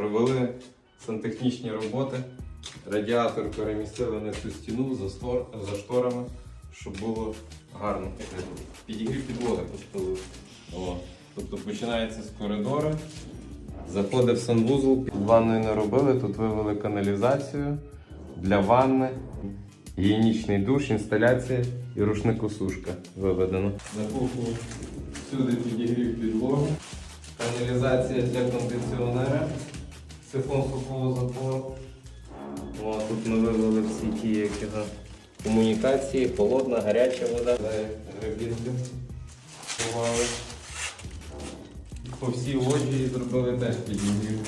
Провели сантехнічні роботи. Радіатор перемістили на цю стіну за шторами, щоб було гарно. Підігрів підлоги поставили. Тобто починається з коридору, заходить в санвузол. Під ванною не робили, тут вивели каналізацію для ванни, гігієнічний душ, інсталяція і рушникосушка виведено. На кухні всюди підігрів підлоги, каналізація для кондиціонера, сифон сухого запору. Тут ми вивели всі ті комунікації, холодна, гаряча вода. Грабінки ховали. По всій лоджії зробили теж підігрів.